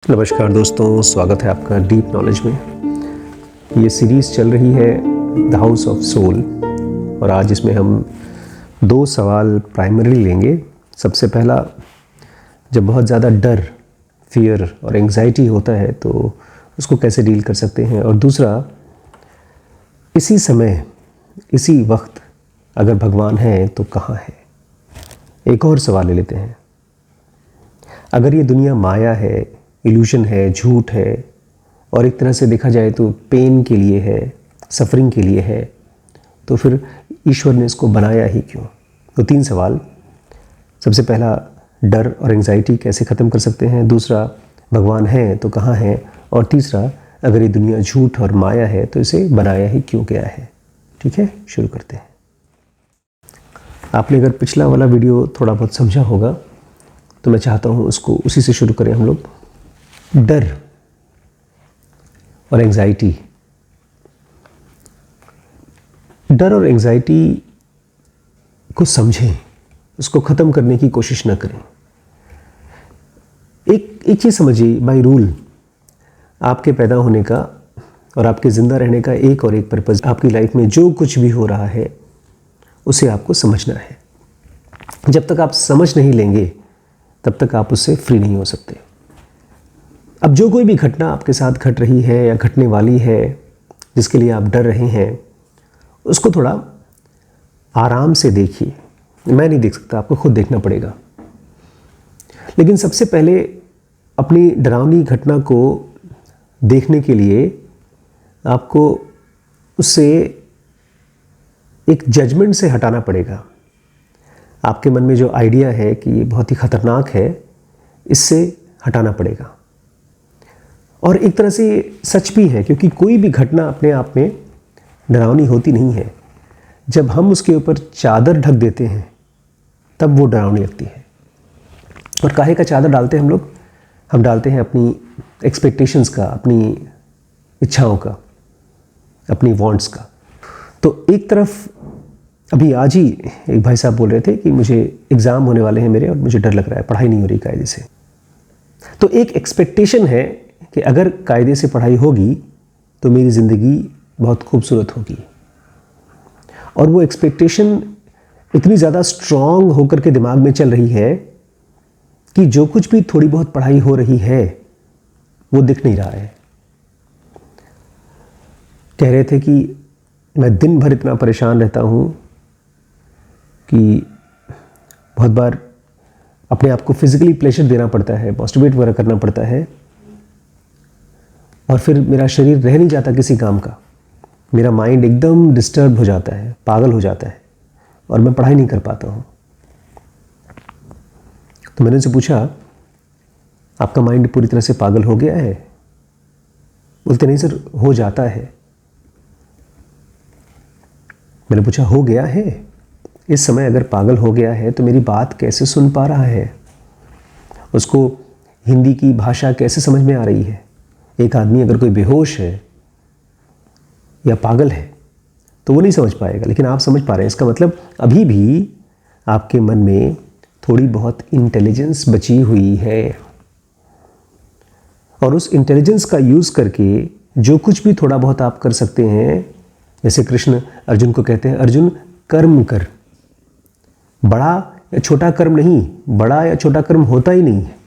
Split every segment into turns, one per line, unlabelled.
नमस्कार दोस्तों, स्वागत है आपका डीप नॉलेज में। ये सीरीज़ चल रही है द हाउस ऑफ सोल और आज इसमें हम दो सवाल प्राइमरी लेंगे। सबसे पहला, जब बहुत ज़्यादा डर, फियर और एंग्जाइटी होता है तो उसको कैसे डील कर सकते हैं, और दूसरा, इसी समय इसी वक्त अगर भगवान है तो कहाँ है। एक और सवाल ले लेते हैं, अगर ये दुनिया माया है, इल्यूशन है, झूठ है और एक तरह से देखा जाए तो पेन के लिए है, सफरिंग के लिए है, तो फिर ईश्वर ने इसको बनाया ही क्यों। तो तीन सवाल। सबसे पहला, डर और एंग्जाइटी कैसे ख़त्म कर सकते हैं, दूसरा, भगवान है तो कहाँ है, और तीसरा, अगर ये दुनिया झूठ और माया है तो इसे बनाया ही क्यों गया है। ठीक है, शुरू करते हैं। आपने अगर पिछला वाला वीडियो थोड़ा बहुत समझा होगा तो मैं चाहता हूँ उसको उसी से शुरू करें हम लोग। डर और एंग्जाइटी, डर और एंग्जाइटी को समझें, उसको ख़त्म करने की कोशिश ना करें। एक चीज़ समझिए, बाय रूल आपके पैदा होने का और आपके ज़िंदा रहने का एक और एक पर्पज़, आपकी लाइफ में जो कुछ भी हो रहा है उसे आपको समझना है। जब तक आप समझ नहीं लेंगे तब तक आप उससे फ्री नहीं हो सकते। अब जो कोई भी घटना आपके साथ घट रही है या घटने वाली है जिसके लिए आप डर रहे हैं, उसको थोड़ा आराम से देखिए। मैं नहीं देख सकता, आपको खुद देखना पड़ेगा। लेकिन सबसे पहले अपनी डरावनी घटना को देखने के लिए आपको उससे एक जजमेंट से हटाना पड़ेगा। आपके मन में जो आइडिया है कि ये बहुत ही ख़तरनाक है, इससे हटाना पड़ेगा। और एक तरह से सच भी है, क्योंकि कोई भी घटना अपने आप में डरावनी होती नहीं है। जब हम उसके ऊपर चादर ढक देते हैं तब वो डरावनी लगती है। और काहे का चादर डालते हैं हम लोग? हम डालते हैं अपनी एक्सपेक्टेशंस का, अपनी इच्छाओं का, अपनी वांट्स का। तो एक तरफ अभी आज ही एक भाई साहब बोल रहे थे कि मुझे एग्ज़ाम होने वाले हैं मेरे और मुझे डर लग रहा है, पढ़ाई नहीं हो रही कायदे से। तो एक एक्सपेक्टेशन है कि अगर कायदे से पढ़ाई होगी तो मेरी ज़िंदगी बहुत खूबसूरत होगी। और वो एक्सपेक्टेशन इतनी ज़्यादा स्ट्रॉन्ग होकर के दिमाग में चल रही है कि जो कुछ भी थोड़ी बहुत पढ़ाई हो रही है वो दिख नहीं रहा है। कह रहे थे कि मैं दिन भर इतना परेशान रहता हूँ कि बहुत बार अपने आप को फिज़िकली प्लेजर देना पड़ता है, मॉस्टिवेट वगैरह करना पड़ता है, और फिर मेरा शरीर रह नहीं जाता किसी काम का। मेरा माइंड एकदम डिस्टर्ब हो जाता है, पागल हो जाता है, और मैं पढ़ाई नहीं कर पाता हूँ। तो मैंने उनसे पूछा, आपका माइंड पूरी तरह से पागल हो गया है? बोलते नहीं सर, हो जाता है। मैंने पूछा, हो गया है? इस समय अगर पागल हो गया है तो मेरी बात कैसे सुन पा रहा है? उसको हिंदी की भाषा कैसे समझ में आ रही है? एक आदमी अगर कोई बेहोश है या पागल है तो वो नहीं समझ पाएगा, लेकिन आप समझ पा रहे हैं। इसका मतलब अभी भी आपके मन में थोड़ी बहुत इंटेलिजेंस बची हुई है, और उस इंटेलिजेंस का यूज़ करके जो कुछ भी थोड़ा बहुत आप कर सकते हैं, जैसे कृष्ण अर्जुन को कहते हैं, अर्जुन कर्म कर। बड़ा या छोटा कर्म नहीं, बड़ा या छोटा कर्म होता ही नहीं है।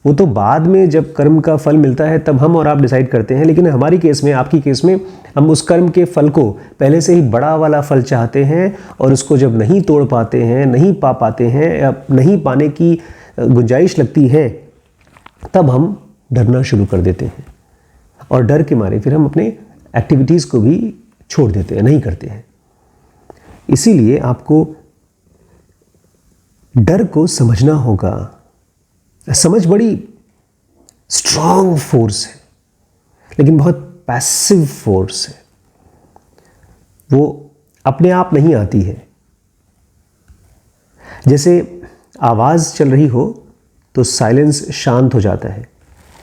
वो तो बाद में जब कर्म का फल मिलता है तब हम और आप डिसाइड करते हैं। लेकिन हमारी केस में, आपकी केस में, हम उस कर्म के फल को पहले से ही बड़ा वाला फल चाहते हैं, और उसको जब नहीं तोड़ पाते हैं, नहीं पा पाते हैं, या नहीं पाने की गुंजाइश लगती है, तब हम डरना शुरू कर देते हैं। और डर के मारे फिर हम अपने एक्टिविटीज़ को भी छोड़ देते हैं, नहीं करते हैं। इसीलिए आपको डर को समझना होगा। समझ बड़ी स्ट्रॉन्ग फोर्स है, लेकिन बहुत पैसिव फोर्स है। वो अपने आप नहीं आती है। जैसे आवाज़ चल रही हो तो साइलेंस शांत हो जाता है,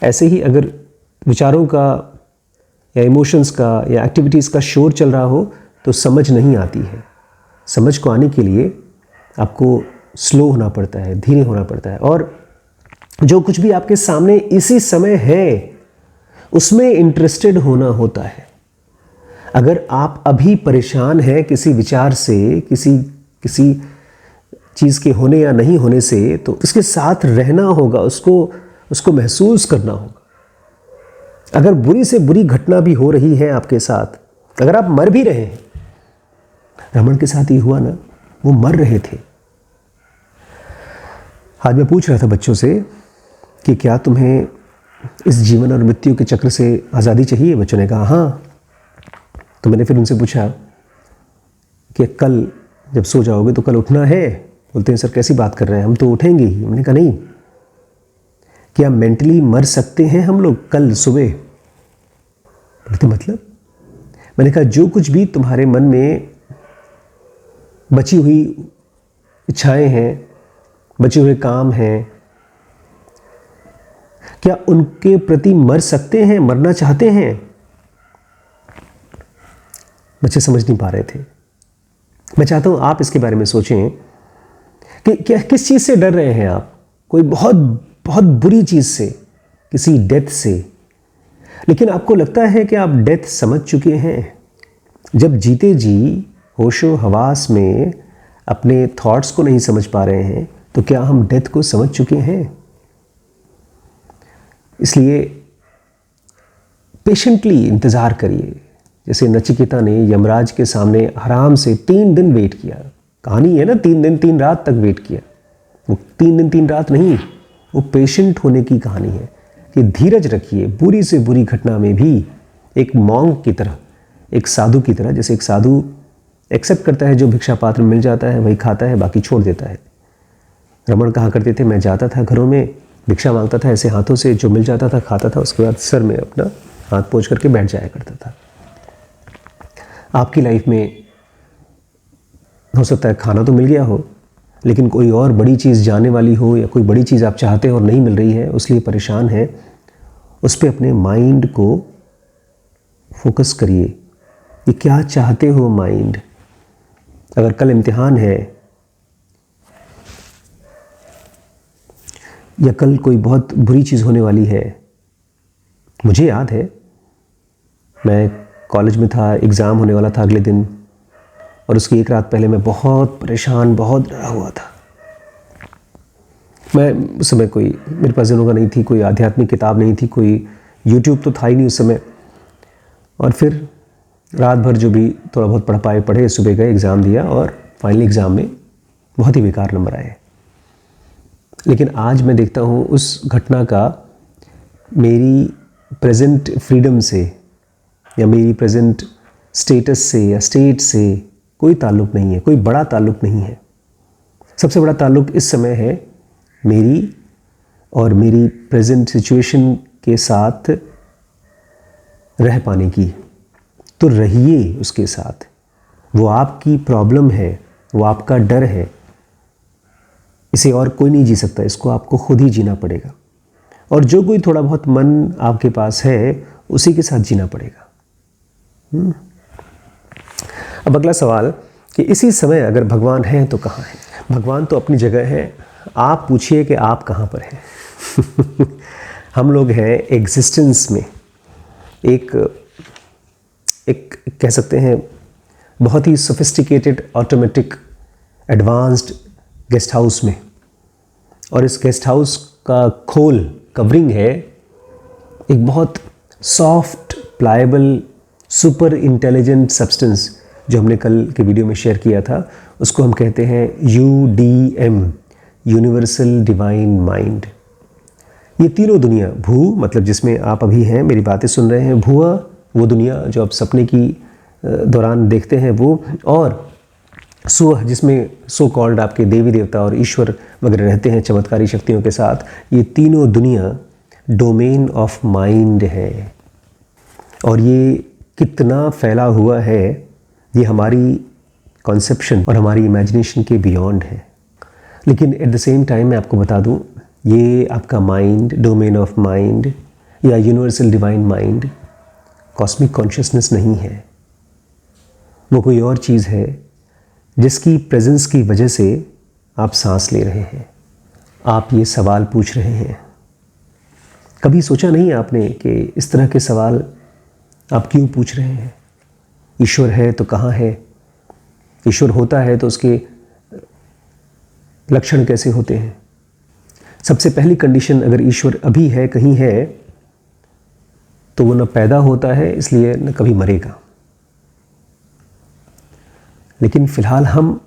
ऐसे ही अगर विचारों का या इमोशंस का या एक्टिविटीज़ का शोर चल रहा हो तो समझ नहीं आती है। समझ को आने के लिए आपको स्लो होना पड़ता है, धीरे होना पड़ता है। और जो कुछ भी आपके सामने इसी समय है उसमें इंटरेस्टेड होना होता है। अगर आप अभी परेशान हैं किसी विचार से, किसी चीज़ के होने या नहीं होने से, तो उसके साथ रहना होगा, उसको महसूस करना होगा। अगर बुरी से बुरी घटना भी हो रही है आपके साथ, अगर आप मर भी रहे हैं, रमन के साथ ये हुआ ना, वो मर रहे थे। आज मैं पूछ रहा था बच्चों से कि क्या तुम्हें इस जीवन और मृत्यु के चक्र से आज़ादी चाहिए? बच्चों ने कहा हाँ। तो मैंने फिर उनसे पूछा कि कल जब सो जाओगे तो कल उठना है? बोलते हैं सर कैसी बात कर रहे हैं, हम तो उठेंगे ही। मैंने कहा नहीं, क्या मेंटली मर सकते हैं हम लोग कल सुबह? बोलते मतलब? मैंने कहा जो कुछ भी तुम्हारे मन में बची हुई इच्छाएं हैं, बचे हुए काम हैं, क्या उनके प्रति मर सकते हैं, मरना चाहते हैं? बच्चे समझ नहीं पा रहे थे। मैं चाहता हूं आप इसके बारे में सोचें कि क्या किस चीज़ से डर रहे हैं आप? कोई बहुत बहुत बुरी चीज़ से, किसी डेथ से। लेकिन आपको लगता है कि आप डेथ समझ चुके हैं। जब जीते जी होशो हवास में अपने थॉट्स को नहीं समझ पा रहे हैं, तो क्या हम डेथ को समझ चुके हैं? इसलिए पेशेंटली इंतज़ार करिए। जैसे नचिकेता ने यमराज के सामने आराम से 3 दिन वेट किया। कहानी है ना, 3 दिन 3 रात तक वेट किया। वो 3 दिन 3 रात नहीं, वो पेशेंट होने की कहानी है कि धीरज रखिए। बुरी से बुरी घटना में भी एक मॉन्क की तरह, एक साधु की तरह, जैसे एक साधु एक्सेप्ट करता है जो भिक्षा पात्र मिल जाता है वही खाता है, बाकी छोड़ देता है। रमन कहा करते थे मैं जाता था घरों में, भिक्षा मांगता था ऐसे हाथों से, जो मिल जाता था खाता था, उसके बाद सर में अपना हाथ पोंछ करके बैठ जाया करता था। आपकी लाइफ में हो सकता है खाना तो मिल गया हो, लेकिन कोई और बड़ी चीज़ जाने वाली हो, या कोई बड़ी चीज़ आप चाहते हो और नहीं मिल रही है, उसलिए परेशान है। उस पर अपने माइंड को फोकस करिए कि क्या चाहते हो माइंड। अगर कल इम्तिहान है या कल कोई बहुत बुरी चीज़ होने वाली है, मुझे याद है मैं कॉलेज में था, एग्ज़ाम होने वाला था अगले दिन, और उसकी एक रात पहले मैं बहुत परेशान, बहुत डरा हुआ था। मैं उस समय कोई मेरे पास योगा नहीं थी, कोई आध्यात्मिक किताब नहीं थी, कोई यूट्यूब तो था ही नहीं उस समय। और फिर रात भर जो भी थोड़ा बहुत पढ़ पाए पढ़े, सुबह गए, एग्ज़ाम दिया और फाइनल एग्ज़ाम में बहुत ही बेकार नंबर आए। लेकिन आज मैं देखता हूँ उस घटना का मेरी प्रेजेंट फ्रीडम से या मेरी प्रेजेंट स्टेटस से या स्टेट से कोई ताल्लुक़ नहीं है, कोई बड़ा ताल्लुक़ नहीं है। सबसे बड़ा ताल्लुक़ इस समय है मेरी और मेरी प्रेजेंट सिचुएशन के साथ रह पाने की। तो रहिए उसके साथ। वो आपकी प्रॉब्लम है, वो आपका डर है, इसे और कोई नहीं जी सकता, इसको आपको खुद ही जीना पड़ेगा। और जो कोई थोड़ा बहुत मन आपके पास है उसी के साथ जीना पड़ेगा। अब अगला सवाल कि इसी समय अगर भगवान है तो कहाँ है? भगवान तो अपनी जगह है, आप पूछिए कि आप कहाँ पर हैं। हम लोग हैं एग्जिस्टेंस में, एक कह सकते हैं बहुत ही sophisticated, automatic, advanced guest house में। और इस गेस्ट हाउस का खोल, कवरिंग है एक बहुत soft, pliable, super intelligent substance, जो हमने कल के वीडियो में शेयर किया था। उसको हम कहते हैं UDM, यूनिवर्सल डिवाइन माइंड। ये तीनों दुनिया, भू मतलब जिसमें आप अभी हैं, मेरी बातें सुन रहे हैं, भुआ वो दुनिया जो आप सपने की दौरान देखते हैं वो, और सुह जिसमें सो कॉल्ड आपके देवी देवता और ईश्वर वगैरह रहते हैं चमत्कारी शक्तियों के साथ। ये तीनों दुनिया डोमेन ऑफ माइंड है। और ये कितना फैला हुआ है, ये हमारी कॉन्सेप्शन और हमारी इमेजिनेशन के बियॉन्ड है। लेकिन एट द सेम टाइम मैं आपको बता दूं, ये आपका माइंड, डोमेन ऑफ माइंड या universal divine mind cosmic consciousness नहीं है। वो कोई और चीज़ है जिसकी प्रेजेंस की वजह से आप सांस ले रहे हैं, आप ये सवाल पूछ रहे हैं, कभी सोचा नहीं आपने कि इस तरह के सवाल आप क्यों पूछ रहे हैं? ईश्वर है तो कहाँ है? ईश्वर होता है तो उसके लक्षण कैसे होते हैं? सबसे पहली कंडीशन, अगर ईश्वर अभी है, कहीं है, तो वो न पैदा होता है, इसलिए न कभी मरेगा। लेकिन फिलहाल हम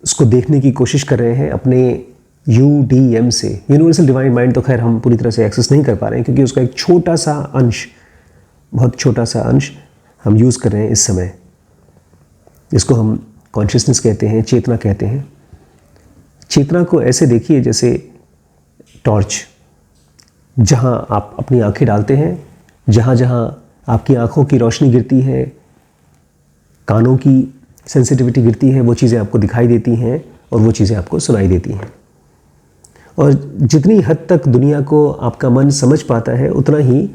उसको देखने की कोशिश कर रहे हैं अपने UDM से, यूनिवर्सल डिवाइन माइंड। तो खैर हम पूरी तरह से एक्सेस नहीं कर पा रहे हैं, क्योंकि उसका एक छोटा सा अंश, बहुत छोटा सा अंश हम यूज़ कर रहे हैं इस समय, जिसको हम कॉन्शियसनेस कहते हैं, चेतना कहते हैं। चेतना को ऐसे देखिए जैसे टॉर्च, जहाँ आप अपनी आंखें डालते हैं, जहाँ जहाँ आपकी आंखों की रोशनी गिरती है, कानों की सेंसिटिविटी गिरती है, वो चीज़ें आपको दिखाई देती हैं और वो चीज़ें आपको सुनाई देती हैं। और जितनी हद तक दुनिया को आपका मन समझ पाता है, उतना ही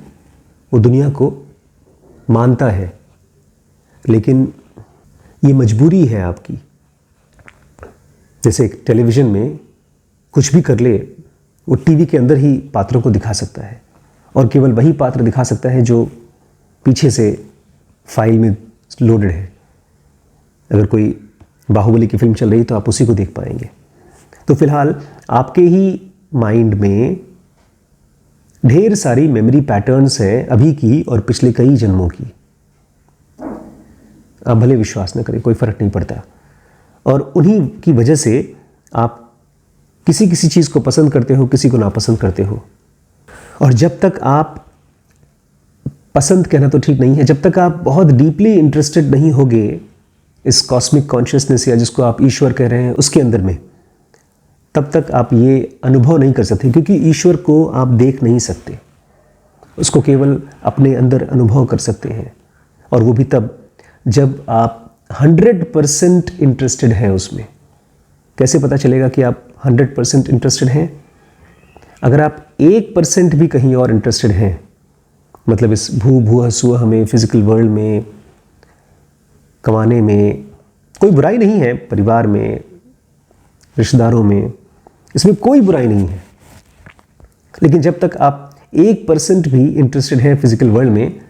वो दुनिया को मानता है। लेकिन ये मजबूरी है आपकी। जैसे टेलीविज़न में कुछ भी कर ले, वो टीवी के अंदर ही पात्रों को दिखा सकता है, और केवल वही पात्र दिखा सकता है जो पीछे से फाइल में लोडेड है। अगर कोई बाहुबली की फिल्म चल रही तो आप उसी को देख पाएंगे। तो फिलहाल आपके ही माइंड में ढेर सारी मेमोरी पैटर्न्स हैं, अभी की और पिछले कई जन्मों की। आप भले विश्वास न करें, कोई फ़र्क नहीं पड़ता। और उन्हीं की वजह से आप किसी किसी चीज़ को पसंद करते हो, किसी को नापसंद करते हो। और जब तक आप, पसंद कहना तो ठीक नहीं है, जब तक आप बहुत डीपली इंटरेस्टेड नहीं होगे इस कॉस्मिक कॉन्शियसनेस, या जिसको आप ईश्वर कह रहे हैं, उसके अंदर में, तब तक आप ये अनुभव नहीं कर सकते। क्योंकि ईश्वर को आप देख नहीं सकते, उसको केवल अपने अंदर अनुभव कर सकते हैं। और वो भी तब जब आप 100% इंटरेस्टेड हैं उसमें। कैसे पता चलेगा कि आप 100% इंटरेस्टेड हैं? अगर आप 1% भी कहीं और इंटरेस्टेड हैं, मतलब इस भूआ सुआ में, फिजिकल वर्ल्ड में, कमाने में, कोई बुराई नहीं है, परिवार में, रिश्तेदारों में, इसमें कोई बुराई नहीं है। लेकिन जब तक आप 1% भी इंटरेस्टेड हैं फिजिकल वर्ल्ड में,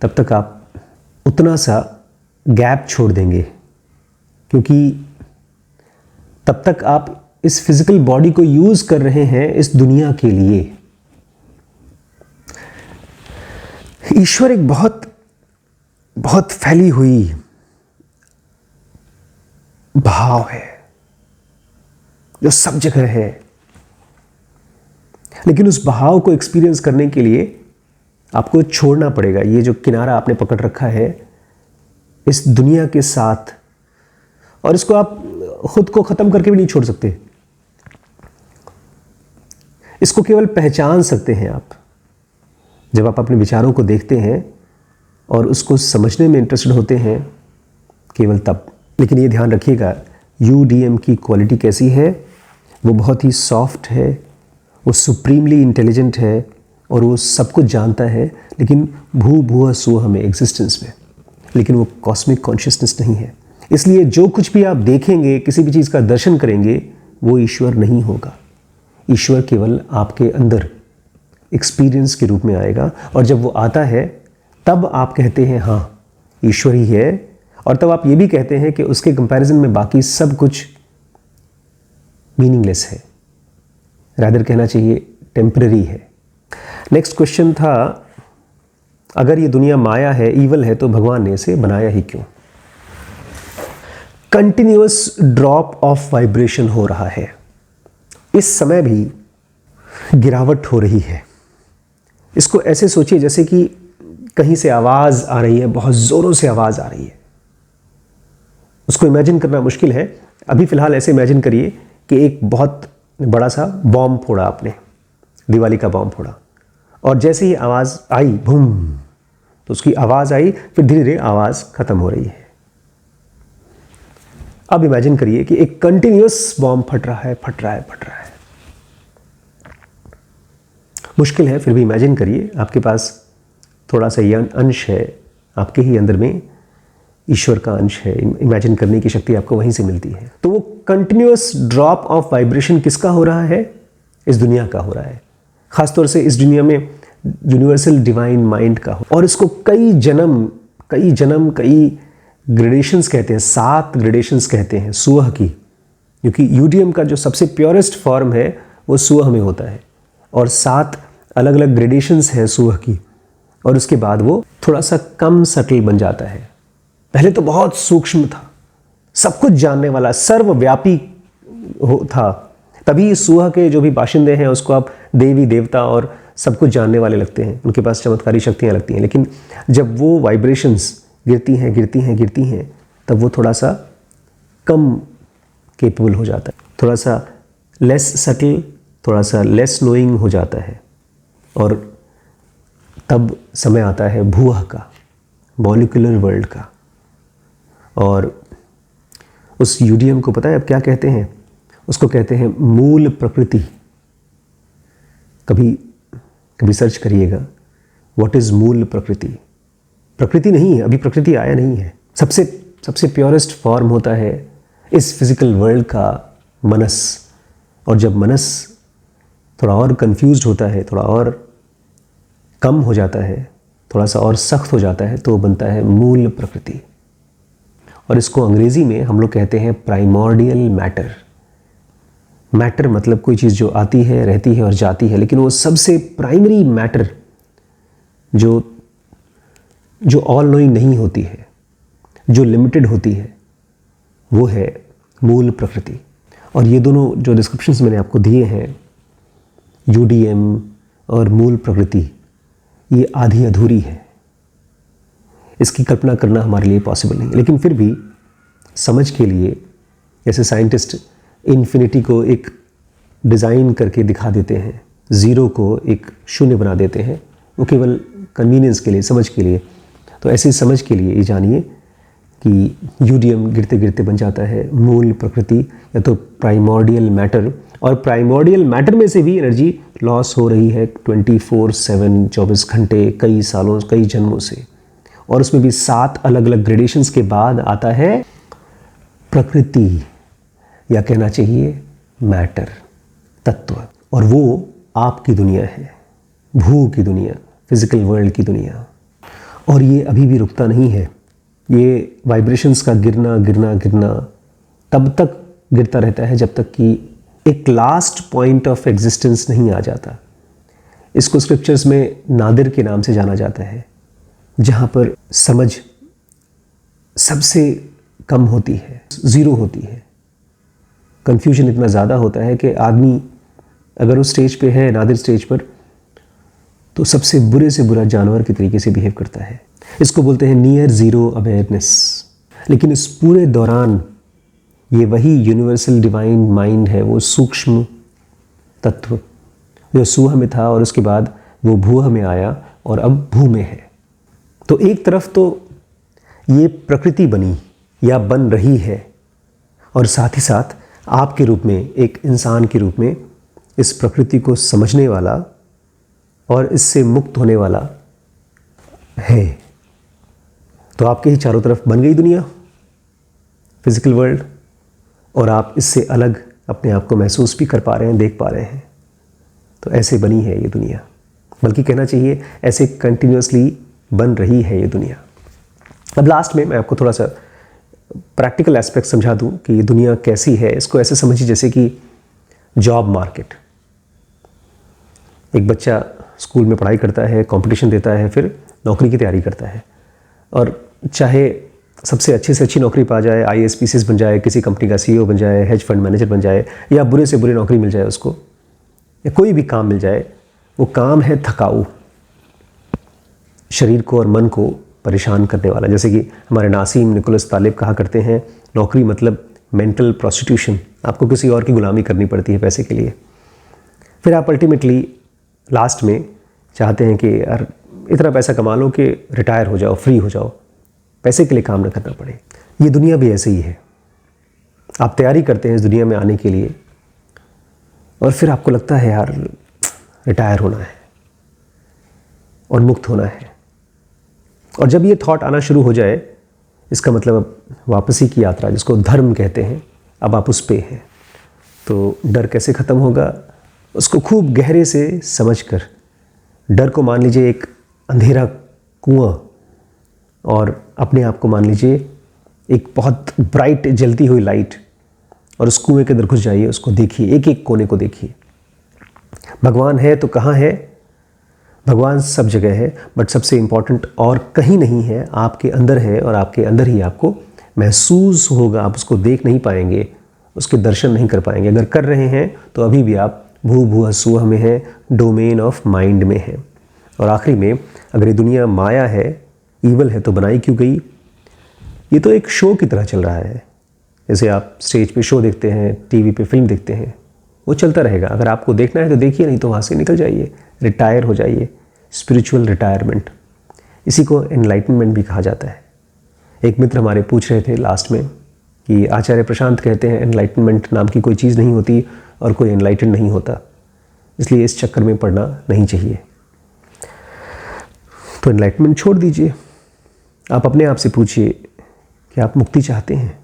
तब तक आप उतना सा गैप छोड़ देंगे। क्योंकि तब तक आप इस फिजिकल बॉडी को यूज कर रहे हैं इस दुनिया के लिए। ईश्वर एक बहुत बहुत फैली हुई भाव है जो सब जगह है। लेकिन उस भाव को एक्सपीरियंस करने के लिए आपको छोड़ना पड़ेगा ये जो किनारा आपने पकड़ रखा है इस दुनिया के साथ, और इसको आप खुद को खत्म करके भी नहीं छोड़ सकते। इसको केवल पहचान सकते हैं आप जब आप अपने विचारों को देखते हैं और उसको समझने में इंटरेस्टेड होते हैं, केवल तब। लेकिन ये ध्यान रखिएगा, UDM की क्वालिटी कैसी है? वो बहुत ही सॉफ्ट है, वो सुप्रीमली इंटेलिजेंट है और वो सब कुछ जानता है, लेकिन भूआ सुआ में, एग्जिस्टेंस में। लेकिन वो कॉस्मिक कॉन्शियसनेस नहीं है। इसलिए जो कुछ भी आप देखेंगे, किसी भी चीज़ का दर्शन करेंगे, वो ईश्वर नहीं होगा। ईश्वर केवल आपके अंदर एक्सपीरियंस के रूप में आएगा, और जब वो आता है तब आप कहते हैं हाँ ईश्वर ही है, और तब आप ये भी कहते हैं कि उसके कंपैरिजन में बाकी सब कुछ मीनिंगलेस है, रादर कहना चाहिए टेम्पररी है। नेक्स्ट क्वेश्चन था, अगर ये दुनिया माया है, ईवल है, तो भगवान ने इसे बनाया ही क्यों? कंटिन्यूअस ड्रॉप ऑफ वाइब्रेशन हो रहा है। इस समय भी गिरावट हो रही है। इसको ऐसे सोचिए जैसे कि कहीं से आवाज़ आ रही है, बहुत ज़ोरों से आवाज़ आ रही है। उसको इमेजिन करना मुश्किल है। अभी फ़िलहाल ऐसे इमेजिन करिए कि एक बहुत बड़ा सा बॉम्ब फोड़ा आपने, दिवाली का बॉम्ब फोड़ा, और जैसे ही आवाज़ आई बूम, तो उसकी आवाज़ आई, फिर धीरे धीरे आवाज़ ख़त्म हो रही है। अब इमेजिन करिए कि एक कंटिन्यूअस बॉम्ब फट रहा है, फट रहा है, फट रहा है। मुश्किल है, फिर भी इमेजिन करिए, आपके पास थोड़ा सा यह अंश है, आपके ही अंदर में ईश्वर का अंश है। इमेजिन करने की शक्ति आपको वहीं से मिलती है। तो वो कंटिन्यूअस ड्रॉप ऑफ वाइब्रेशन किसका हो रहा है? इस दुनिया का हो रहा है। ख़ासतौर से इस दुनिया में यूनिवर्सल डिवाइन माइंड का हो, और इसको कई जन्म कई ग्रेडेशंस कहते हैं, 7 ग्रेडेशंस कहते हैं सुवह की, क्योंकि यूडीएम का जो सबसे प्योरेस्ट फॉर्म है वो सुवह में होता है, और 7 अलग अलग ग्रेडेशंस हैं सुवह की, और उसके बाद वो थोड़ा सा कम सटल बन जाता है। पहले तो बहुत सूक्ष्म था, सब कुछ जानने वाला, सर्वव्यापी था, तभी सुवह के जो भी बाशिंदे हैं उसको आप देवी देवता और सब कुछ जानने वाले लगते हैं, उनके पास चमत्कारी शक्तियाँ लगती हैं। लेकिन जब वो वाइब्रेशंस गिरती हैं तब वो थोड़ा सा कम केपेबल हो जाता है, थोड़ा सा लेस सटल, थोड़ा सा लेस नोइंग हो जाता है, और तब समय आता है भूह का, मॉलिक्यूलर वर्ल्ड का। और उस यूडीएम को पता है अब क्या कहते हैं? उसको कहते हैं मूल प्रकृति। कभी सर्च करिएगा, व्हाट इज़ मूल प्रकृति। प्रकृति नहीं है, अभी प्रकृति आया नहीं है। सबसे प्योरेस्ट फॉर्म होता है इस फिजिकल वर्ल्ड का मनस, और जब मनस थोड़ा और कंफ्यूज्ड होता है, थोड़ा और कम हो जाता है, थोड़ा सा और सख्त हो जाता है, तो बनता है मूल प्रकृति। और इसको अंग्रेज़ी में हम लोग कहते हैं प्राइमॉर्डियल मैटर। मैटर मतलब कोई चीज़ जो आती है, रहती है और जाती है, लेकिन वो सबसे प्राइमरी मैटर जो ऑल नोइंग नहीं होती है, जो लिमिटेड होती है, वो है मूल प्रकृति। और ये दोनों जो डिस्क्रिप्शंस मैंने आपको दिए हैं, यूडीएम और मूल प्रकृति, ये आधी अधूरी है, इसकी कल्पना करना हमारे लिए पॉसिबल नहीं है। लेकिन फिर भी समझ के लिए, जैसे साइंटिस्ट इन्फिनिटी को एक डिज़ाइन करके दिखा देते हैं, ज़ीरो को एक शून्य बना देते हैं, वो केवल कन्वीनियंस के लिए, समझ के लिए। तो ऐसी समझ के लिए ये जानिए कि यूडीएम गिरते गिरते बन जाता है मूल प्रकृति, या तो प्राइमॉर्डियल मैटर, और प्राइमॉर्डियल मैटर में से भी एनर्जी लॉस हो रही है 24/7, 24 घंटे, कई सालों, कई जन्मों से। और उसमें भी 7 अलग अलग ग्रेडेशंस के बाद आता है प्रकृति, या कहना चाहिए मैटर, तत्व। और वो आपकी दुनिया है, भू की दुनिया, फिजिकल वर्ल्ड की दुनिया। और ये अभी भी रुकता नहीं है, ये वाइब्रेशंस का गिरना तब तक गिरता रहता है जब तक कि एक लास्ट पॉइंट ऑफ एग्जिस्टेंस नहीं आ जाता। इसको स्क्रिप्चर्स में नादिर के नाम से जाना जाता है, जहाँ पर समझ सबसे कम होती है, ज़ीरो होती है। कन्फ्यूजन इतना ज़्यादा होता है कि आदमी अगर उस स्टेज पे है, नादिर स्टेज पर, तो सबसे बुरे से बुरा जानवर के तरीके से बिहेव करता है। इसको बोलते हैं नियर ज़ीरो अवेयरनेस। लेकिन इस पूरे दौरान ये वही यूनिवर्सल डिवाइन माइंड है, वो सूक्ष्म तत्व जो सुवह में था, और उसके बाद वो भूह में आया, और अब भू में है। तो एक तरफ तो ये प्रकृति बनी या बन रही है, और साथ ही साथ आपके रूप में, एक इंसान के रूप में, इस प्रकृति को समझने वाला और इससे मुक्त होने वाला है। तो आपके ही चारों तरफ बन गई दुनिया, फिजिकल वर्ल्ड, और आप इससे अलग अपने आप को महसूस भी कर पा रहे हैं, देख पा रहे हैं। तो ऐसे बनी है ये दुनिया, बल्कि कहना चाहिए ऐसे कंटिन्यूसली बन रही है ये दुनिया। अब लास्ट में मैं आपको थोड़ा सा प्रैक्टिकल एस्पेक्ट समझा दूं कि ये दुनिया कैसी है। इसको ऐसे समझिए जैसे कि जॉब मार्केट। एक बच्चा स्कूल में पढ़ाई करता है, कंपटीशन देता है, फिर नौकरी की तैयारी करता है, और चाहे सबसे अच्छी से अच्छी नौकरी पा जाए, IAS PCS बन जाए, किसी कंपनी का CEO बन जाए, हेज फंड मैनेजर बन जाए, या बुरे से बुरी नौकरी मिल जाए उसको, या कोई भी काम मिल जाए, वो काम है थकाऊ, शरीर को और मन को परेशान करने वाला। जैसे कि हमारे नासीम निकोलस तालिब कहा करते हैं, नौकरी मतलब मेंटल प्रोस्टिट्यूशन। आपको किसी और की गुलामी करनी पड़ती है पैसे के लिए। फिर आप अल्टीमेटली लास्ट में चाहते हैं कि यार इतना पैसा कमा लो कि रिटायर हो जाओ, फ्री हो जाओ, पैसे के लिए काम ना करना पड़े। ये दुनिया भी ऐसे ही है। आप तैयारी करते हैं इस दुनिया में आने के लिए, और फिर आपको लगता है यार रिटायर होना है और मुक्त होना है। और जब ये थॉट आना शुरू हो जाए, इसका मतलब अब वापसी की यात्रा, जिसको धर्म कहते हैं, अब आप उस पे हैं। तो डर कैसे ख़त्म होगा, उसको खूब गहरे से समझकर, डर को मान लीजिए एक अंधेरा कुआं और अपने आप को मान लीजिए एक बहुत ब्राइट जलती हुई लाइट, और उस कुएं के अंदर घुस जाइए, उसको देखिए, एक एक कोने को देखिए। भगवान है तो कहाँ है? भगवान सब जगह है, बट सबसे इम्पॉर्टेंट और कहीं नहीं है, आपके अंदर है, और आपके अंदर ही आपको महसूस होगा। आप उसको देख नहीं पाएंगे, उसके दर्शन नहीं कर पाएंगे। अगर कर रहे हैं तो अभी भी आप भूभुवः स्वः में हैं, डोमेन ऑफ माइंड में हैं। और आखिरी में, अगर ये दुनिया माया है, ईवल है, तो बनाई क्यों गई? ये तो एक शो की तरह चल रहा है। जैसे आप स्टेज पे शो देखते हैं, टीवी पे फिल्म देखते हैं, वो चलता रहेगा। अगर आपको देखना है तो देखिए, नहीं तो वहाँ से निकल जाइए, रिटायर हो जाइए। स्पिरिचुअल रिटायरमेंट, इसी को एनलाइटनमेंट भी कहा जाता है। एक मित्र हमारे पूछ रहे थे लास्ट में कि आचार्य प्रशांत कहते हैं एनलाइटनमेंट नाम की कोई चीज़ नहीं होती और कोई एनलाइटन नहीं होता, इसलिए इस चक्कर में पड़ना नहीं चाहिए। तो एनलाइटनमेंट छोड़ दीजिए। आप अपने आप से पूछिए कि आप मुक्ति चाहते हैं,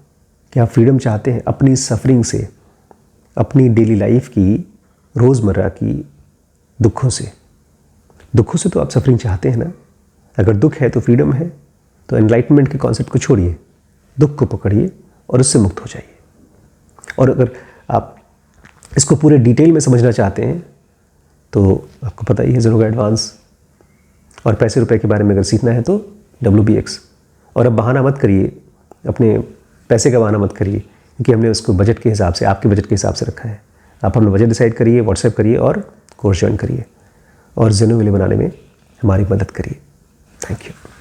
क्या आप फ्रीडम चाहते हैं अपनी सफरिंग से, अपनी डेली लाइफ की, रोज़मर्रा की दुखों से। दुखों से तो आप सफरिंग चाहते हैं ना? अगर दुख है तो फ्रीडम है। तो एनलाइटनमेंट के कॉन्सेप्ट को छोड़िए, दुख को पकड़िए और उससे मुक्त हो जाइए। और अगर आप इसको पूरे डिटेल में समझना चाहते हैं तो आपको पता ही है, ज़ेरो का एडवांस और पैसे रुपए के बारे में अगर सीखना है तो WBX। और अब बहाना मत करिए, अपने पैसे का बहाना मत करिए, क्योंकि हमने उसको बजट के हिसाब से, आपके बजट के हिसाब से रखा है। आप अपना बजट डिसाइड करिए, व्हाट्सएप करिए और कोर्स ज्वाइन करिए, और ज़ेनो विले बनाने में हमारी मदद करिए। Thank you.